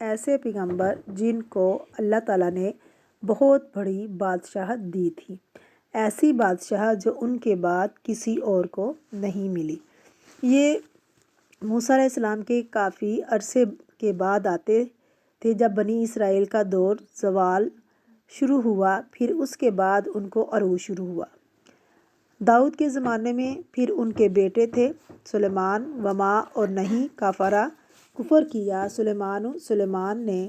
ایسے پیغمبر جن کو اللہ تعالیٰ نے بہت بڑی بادشاہت دی تھی، ایسی بادشاہت جو ان کے بعد کسی اور کو نہیں ملی۔ یہ موسیٰ علیہ السلام کے کافی عرصے کے بعد آتے تھے، جب بنی اسرائیل کا دور زوال شروع ہوا، پھر اس کے بعد ان کو عروج شروع ہوا۔ داؤد کے زمانے میں پھر ان کے بیٹے تھے سلیمان، وما اور نہیں کفر کیا سلیمان نے،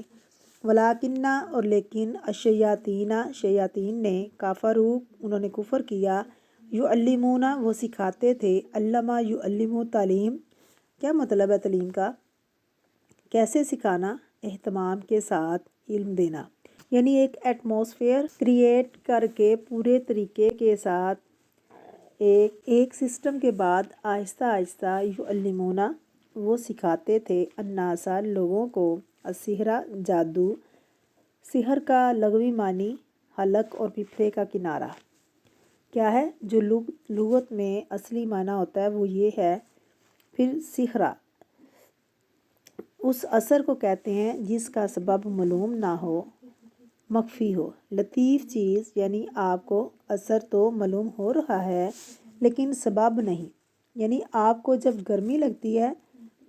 ولاکنہ اور لیکن شیاطین نے کافرو انہوں نے کفر کیا، یعلمون وہ سکھاتے تھے، علمہ یعلم تعلیم، کیا مطلب ہے تعلیم کا؟ کیسے سکھانا؟ اہتمام کے ساتھ علم دینا، یعنی ایک ایٹماسفیئر کریٹ کر کے پورے طریقے کے ساتھ ایک سسٹم کے بعد آہستہ آہستہ یعلمون وہ سکھاتے تھے الناسا لوگوں کو، السحر جادو، سحر کا لغوی معنی حلق اور پپھرے کا کنارہ کیا ہے، جو لغت میں اصلی معنی ہوتا ہے وہ یہ ہے۔ پھر سحرہ اس اثر کو کہتے ہیں جس کا سبب معلوم نہ ہو، مخفی ہو، لطیف چیز، یعنی آپ کو اثر تو معلوم ہو رہا ہے لیکن سبب نہیں، یعنی آپ کو جب گرمی لگتی ہے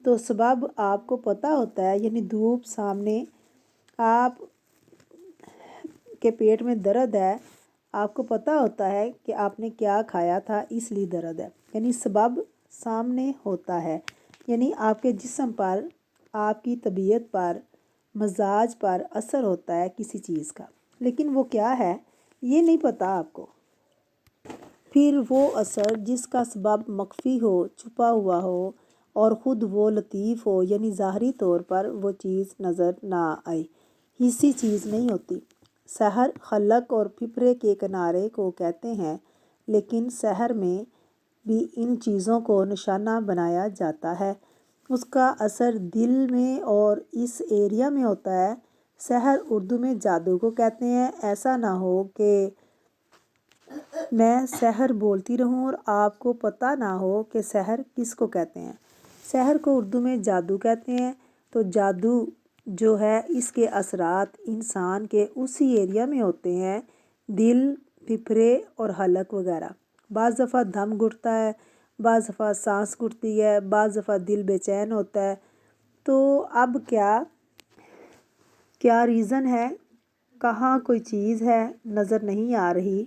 تو سبب آپ کو پتہ ہوتا ہے، یعنی دھوپ سامنے، آپ کے پیٹ میں درد ہے، آپ کو پتہ ہوتا ہے کہ آپ نے کیا کھایا تھا اس لیے درد ہے، یعنی سبب سامنے ہوتا ہے، یعنی آپ کے جسم پر، آپ کی طبیعت پر، مزاج پر اثر ہوتا ہے کسی چیز کا، لیکن وہ کیا ہے یہ نہیں پتہ آپ کو۔ پھر وہ اثر جس کا سبب مخفی ہو، چھپا ہوا ہو اور خود وہ لطیف ہو، یعنی ظاہری طور پر وہ چیز نظر نہ آئے، حسی چیز نہیں ہوتی۔ سحر حلق اور پپھرے کے کنارے کو کہتے ہیں، لیکن سحر میں بھی ان چیزوں کو نشانہ بنایا جاتا ہے، اس کا اثر دل میں اور اس ایریا میں ہوتا ہے۔ سحر اردو میں جادو کو کہتے ہیں۔ ایسا نہ ہو کہ میں سحر بولتی رہوں اور آپ کو پتہ نہ ہو کہ سحر کس کو کہتے ہیں۔ سحر کو اردو میں جادو کہتے ہیں، تو جادو جو ہے اس کے اثرات انسان کے اسی ایریا میں ہوتے ہیں، دل، پھپھرے اور حلق وغیرہ۔ بعض دفعہ دم گھٹتا ہے، بعض دفعہ سانس گھٹتی ہے، بعض دفعہ دل بے چین ہوتا ہے، تو اب کیا ریزن ہے؟ کہاں کوئی چیز ہے نظر نہیں آ رہی؟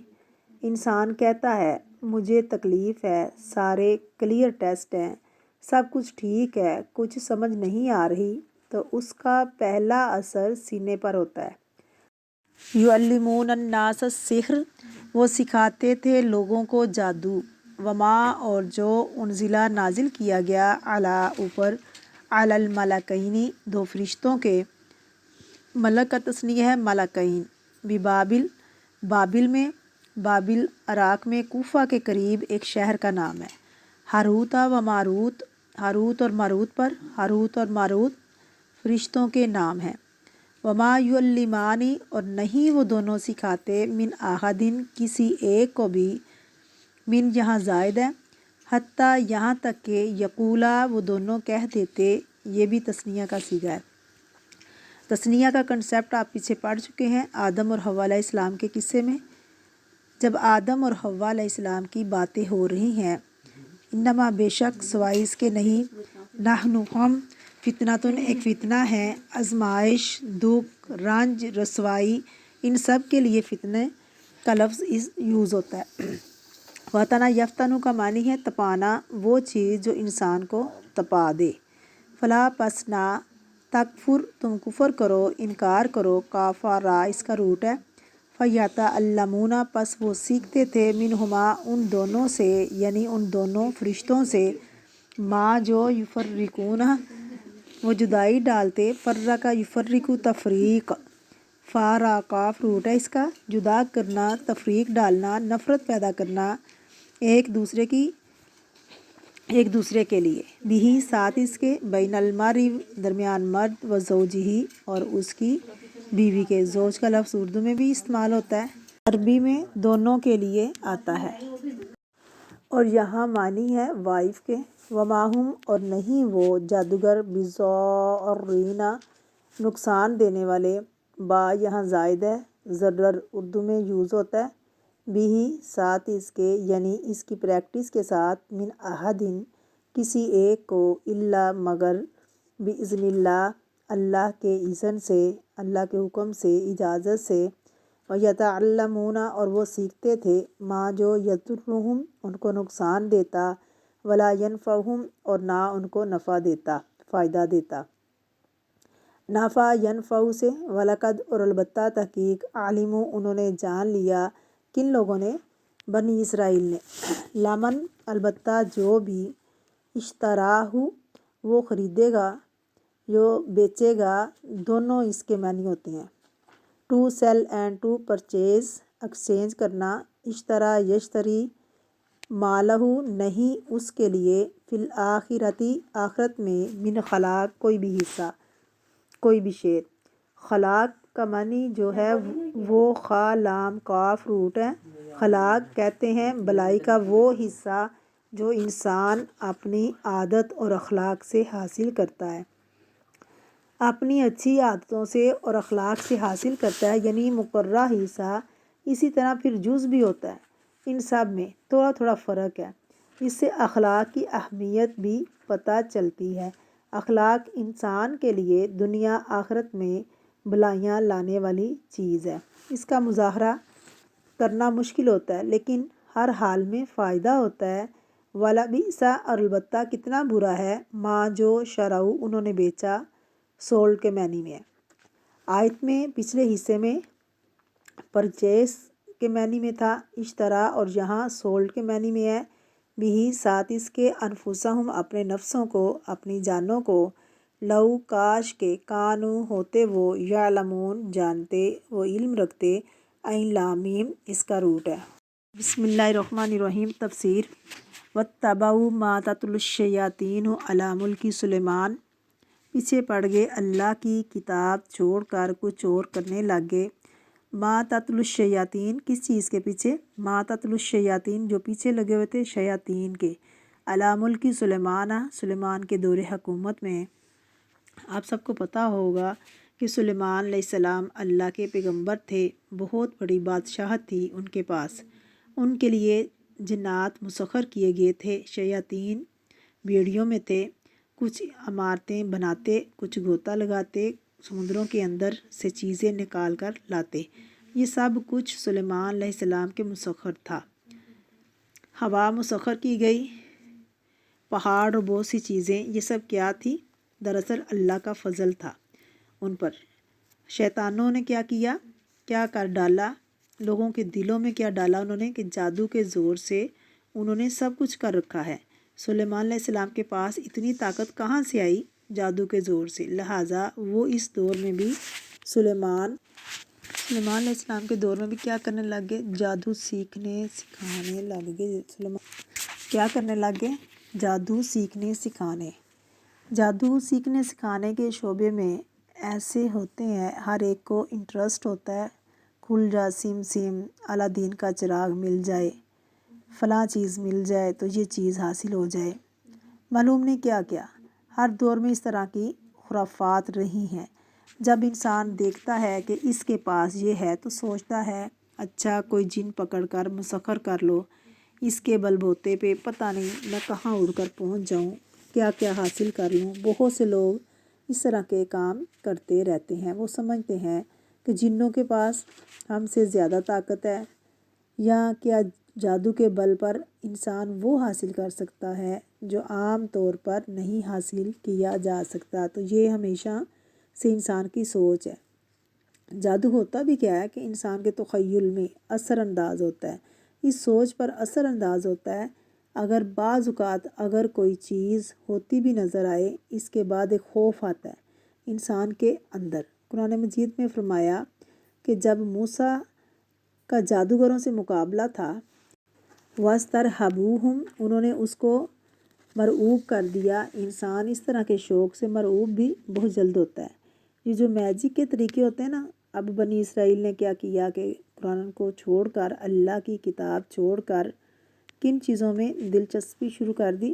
انسان کہتا ہے مجھے تکلیف ہے، سارے کلیئر ٹیسٹ ہیں، سب کچھ ٹھیک ہے، کچھ سمجھ نہیں آ رہی، تو اس کا پہلا اثر سینے پر ہوتا ہے۔ یعلمون الناس السحر وہ سکھاتے تھے لوگوں کو جادو، وما اور جو انزلہ نازل کیا گیا اوپر علی الملکین دو فرشتوں کے، ملک کا تثنیہ ہے ملکین، ببابل بابل میں، بابل عراق میں کوفہ کے قریب ایک شہر کا نام ہے۔ ہاروت و ماروت ہاروت اور ماروت پر، ہاروت اور ماروت فرشتوں کے نام ہیں۔ وما یعلمانی اور نہیں وہ دونوں سکھاتے، من احدٍ کسی ایک کو بھی، من یہاں زائد ہے، حتیٰ یہاں تک کہ یقولا وہ دونوں کہہ دیتے، یہ بھی تثنیہ کا صیغہ ہے۔ تثنیہ کا کنسیپٹ آپ پیچھے پڑھ چکے ہیں آدم اور حوا علیہ السلام کے قصے میں، جب آدم اور حوا علیہ السلام کی باتیں ہو رہی ہیں، انما بے شک سوائے اس کے نہیں، نحن ہم، فتنتن ایک فتنہ ہے، آزمائش، دکھ، رنج، رسوائی، ان سب کے لیے فتنے کا لفظ یوز ہوتا ہے۔ وطنا یفتنو کا معنی ہے تپانا، وہ چیز جو انسان کو تپا دے۔ فلا پس نہ، تکفر تم کفر کرو، انکار کرو، کافا را اس کا روٹ ہے، فیتعلمون پس وہ سیکھتے تھے، منہما ان دونوں سے، یعنی ان دونوں فرشتوں سے، ما جو یفرقون وہ جدائی ڈالتے، فرقہ یفرقو تفریق، فا را کاف روٹ ہے اس کا، جدا کرنا، تفریق ڈالنا، نفرت پیدا کرنا ایک دوسرے کے لیے، بھی ساتھ اس کے، بین المرء درمیان مرد و زوجہ اور اس کی بیوی کے، زوج کا لفظ اردو میں بھی استعمال ہوتا ہے، عربی میں دونوں کے لیے آتا ہے، اور یہاں معنی ہے وائف کے۔ وما ہم اور نہیں وہ جادوگر بضارین نقصان دینے والے، با یہاں زائد ہے، ضرر اردو میں یوز ہوتا ہے، بھی ساتھ اس کے، یعنی اس کی پریکٹس کے ساتھ، من احدن کسی ایک کو، الا مگر، باذن اللہ اللہ کے اذن سے، اللہ کے حکم سے، اجازت سے، ویتعلمون اور وہ سیکھتے تھے، ما جو یضرہم ان کو نقصان دیتا، ولا ینفعہم اور نہ ان کو نفع دیتا، فائدہ دیتا۔ نفع ینفع سے، ولقد اور البتہ تحقیق، علموا انہوں نے جان لیا، کن لوگوں نے؟ بنی اسرائیل نے، لمن البتہ جو بھی، اشتراہ وہ خریدے گا، جو بیچے گا، دونوں اس کے معنی ہوتے ہیں، to sell and to purchase exchange کرنا، اشترا یشتری، مالہ نہیں اس کے لیے، فی الآخرتی آخرت میں، من خلاق کوئی بھی حصہ، کوئی بھی شے، خلاق کا معنی جو ہے وہ خا لام کاف روٹ ہے، خلاق کہتے ہیں بلائی کا وہ حصہ جو انسان اپنی عادت اور اخلاق سے حاصل کرتا ہے، اپنی اچھی عادتوں سے اور اخلاق سے حاصل کرتا ہے، یعنی مقررہ حصہ۔ اسی طرح پھر جز بھی ہوتا ہے، ان سب میں تھوڑا تھوڑا فرق ہے، اس سے اخلاق کی اہمیت بھی پتہ چلتی ہے۔ اخلاق انسان کے لیے دنیا آخرت میں بھلائیاں لانے والی چیز ہے، اس کا مظاہرہ کرنا مشکل ہوتا ہے لیکن ہر حال میں فائدہ ہوتا ہے۔ وَلَبِئْسَ اور البتہ کتنا برا ہے، ما جو شرعوا انہوں نے بیچا، سولڈ کے معنی میں ہے۔ آیت میں پچھلے حصے میں پرچیز کے معنی میں تھا اشترا، اور یہاں سولڈ کے معنی میں ہے، بھی ساتھ اس کے، انفسہم اپنے نفسوں کو، اپنی جانوں کو، لو کاش کے، کانو ہوتے وہ، یعلمون جانتے، وہ علم رکھتے، عین لام میم اس کا روٹ ہے۔ بسم اللہ الرحمن الرحیم۔ تفسیر۔ واتبعوا ما تتلو الشیاطین علی ملک سلیمان، پیچھے پڑ گئے اللہ کی کتاب چھوڑ کر کچھ اور کرنے لگ گئے۔ ما تتلو الشیاطین کس چیز کے پیچھے؟ ما تتلو الشیاطین جو پیچھے لگے ہوئے تھے شیاطین کے، علی ملک سلیمان سلیمان کے دور حکومت میں۔ آپ سب کو پتہ ہوگا کہ سلیمان علیہ السلام اللہ کے پیغمبر تھے، بہت بڑی بادشاہت تھی ان کے پاس، ان کے لیے جنات مسخر کیے گئے تھے، شیاطین بیڑیوں میں تھے، کچھ عمارتیں بناتے، کچھ غوطہ لگاتے، سمندروں کے اندر سے چیزیں نکال کر لاتے، یہ سب کچھ سلیمان علیہ السلام کے مسخر تھا۔ ہوا مسخر کی گئی، پہاڑ اور بہت سی چیزیں، یہ سب کیا تھی؟ دراصل اللہ کا فضل تھا ان پر۔ شیطانوں نے کیا کیا؟ کیا کر ڈالا؟ لوگوں کے دلوں میں کیا ڈالا انہوں نے؟ کہ جادو کے زور سے انہوں نے سب کچھ کر رکھا ہے۔ سلیمان علیہ السلام کے پاس اتنی طاقت کہاں سے آئی؟ جادو کے زور سے، لہٰذا وہ اس دور میں بھی سلیمان علیہ السلام کے دور میں بھی کیا کرنے لگ گئے؟ جادو سیکھنے سکھانے لگ گئے۔ کیا کرنے لگ گئے؟ جادو سیکھنے سکھانے۔ جادو سیکھنے سکھانے کے شعبے میں ایسے ہوتے ہیں، ہر ایک کو انٹرسٹ ہوتا ہے، کھل جا سم سم، الادین کا چراغ مل جائے، فلاں چیز مل جائے تو یہ چیز حاصل ہو جائے۔ معلوم نہیں کیا کیا، ہر دور میں اس طرح کی خرافات رہی ہیں۔ جب انسان دیکھتا ہے کہ اس کے پاس یہ ہے تو سوچتا ہے اچھا کوئی جن پکڑ کر مسخر کر لو، اس کے بل بوتے پہ پتہ نہیں میں کہاں اڑ کر پہنچ جاؤں، کیا کیا حاصل کر لوں۔ بہت سے لوگ اس طرح کے کام کرتے رہتے ہیں، وہ سمجھتے ہیں کہ جنوں کے پاس ہم سے زیادہ طاقت ہے، یا کیا جادو کے بل پر انسان وہ حاصل کر سکتا ہے جو عام طور پر نہیں حاصل کیا جا سکتا۔ تو یہ ہمیشہ سے انسان کی سوچ ہے۔ جادو ہوتا بھی کیا ہے کہ انسان کے تخیل میں اثر انداز ہوتا ہے، اس سوچ پر اثر انداز ہوتا ہے۔ اگر بعض اوقات اگر کوئی چیز ہوتی بھی نظر آئے، اس کے بعد ایک خوف آتا ہے انسان کے اندر۔ قرآن مجید میں فرمایا کہ جب موسیٰ کا جادوگروں سے مقابلہ تھا، وَاسْتَرْهَبُوهُمْ انہوں نے اس کو مرعوب کر دیا۔ انسان اس طرح کے شوق سے مرعوب بھی بہت جلد ہوتا ہے۔ یہ جو میجک کے طریقے ہوتے ہیں نا، اب بنی اسرائیل نے کیا کیا کہ قرآن کو چھوڑ کر، اللہ کی کتاب چھوڑ کر، کن چیزوں میں دلچسپی شروع کر دی؟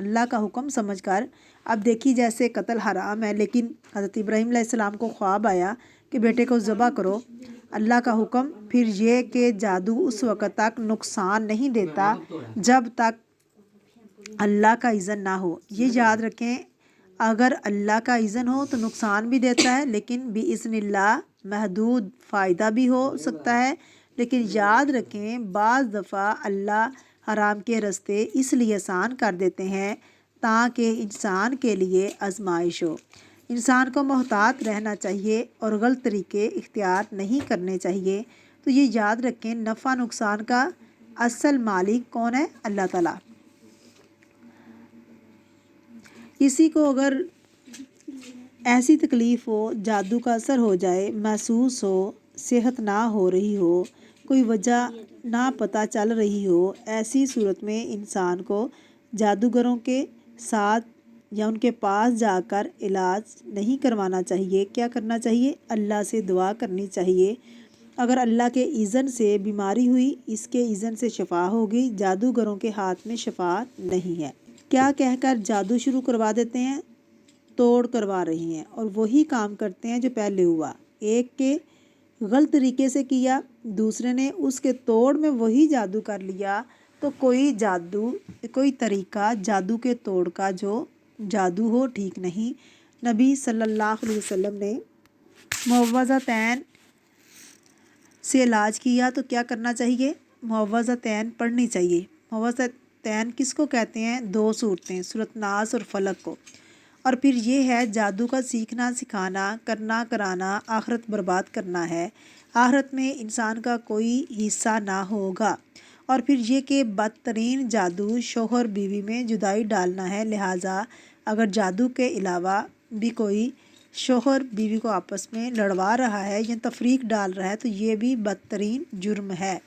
اللہ کا حکم سمجھ کر۔ اب دیکھیے جیسے قتل حرام ہے، لیکن حضرت ابراہیم علیہ السلام کو خواب آیا کہ بیٹے کو ذبح کرو، اللہ کا حکم، پھر یہ کہ جادو اس وقت تک نقصان نہیں دیتا جب تک اللہ کا اذن نہ ہو۔ یہ یاد رکھیں، اگر اللہ کا اذن ہو تو نقصان بھی دیتا ہے، لیکن بِإِذْنِ اللہ محدود فائدہ بھی ہو سکتا ہے۔ لیکن یاد رکھیں بعض دفعہ اللہ حرام کے راستے اس لیے آسان کر دیتے ہیں تاکہ انسان کے لیے آزمائش ہو۔ انسان کو محتاط رہنا چاہیے اور غلط طریقے اختیار نہیں کرنے چاہیے۔ تو یہ یاد رکھیں نفع نقصان کا اصل مالک کون ہے؟ اللہ تعالیٰ۔ کسی کو اگر ایسی تکلیف ہو، جادو کا اثر ہو جائے، محسوس ہو، صحت نہ ہو رہی ہو، کوئی وجہ نہ پتہ چل رہی ہو، ایسی صورت میں انسان کو جادوگروں کے ساتھ یا ان کے پاس جا کر علاج نہیں کروانا چاہیے۔ کیا کرنا چاہیے؟ اللہ سے دعا کرنی چاہیے۔ اگر اللہ کے اذن سے بیماری ہوئی، اس کے اذن سے شفا ہوگی، جادوگروں کے ہاتھ میں شفا نہیں ہے۔ کیا کہہ کر جادو شروع کروا دیتے ہیں؟ توڑ کروا رہی ہیں، اور وہی کام کرتے ہیں جو پہلے ہوا۔ ایک کے غلط طریقے سے کیا، دوسرے نے اس کے توڑ میں وہی جادو کر لیا، تو کوئی طریقہ جادو کے توڑ کا جو جادو ہو ٹھیک نہیں۔ نبی صلی اللہ علیہ وسلم نے معوذتین سے علاج کیا، تو کیا کرنا چاہیے؟ معوذتین پڑھنی چاہیے۔ معوذتین کس کو کہتے ہیں؟ 2 صورتیں، سورۃ ناس اور فلق کو۔ اور پھر یہ ہے جادو کا سیکھنا سکھانا، کرنا کرانا آخرت برباد کرنا ہے، آخرت میں انسان کا کوئی حصہ نہ ہوگا۔ اور پھر یہ کہ بدترین جادو شوہر بیوی میں جدائی ڈالنا ہے، لہٰذا اگر جادو کے علاوہ بھی کوئی شوہر بیوی کو آپس میں لڑوا رہا ہے یا تفریق ڈال رہا ہے تو یہ بھی بدترین جرم ہے۔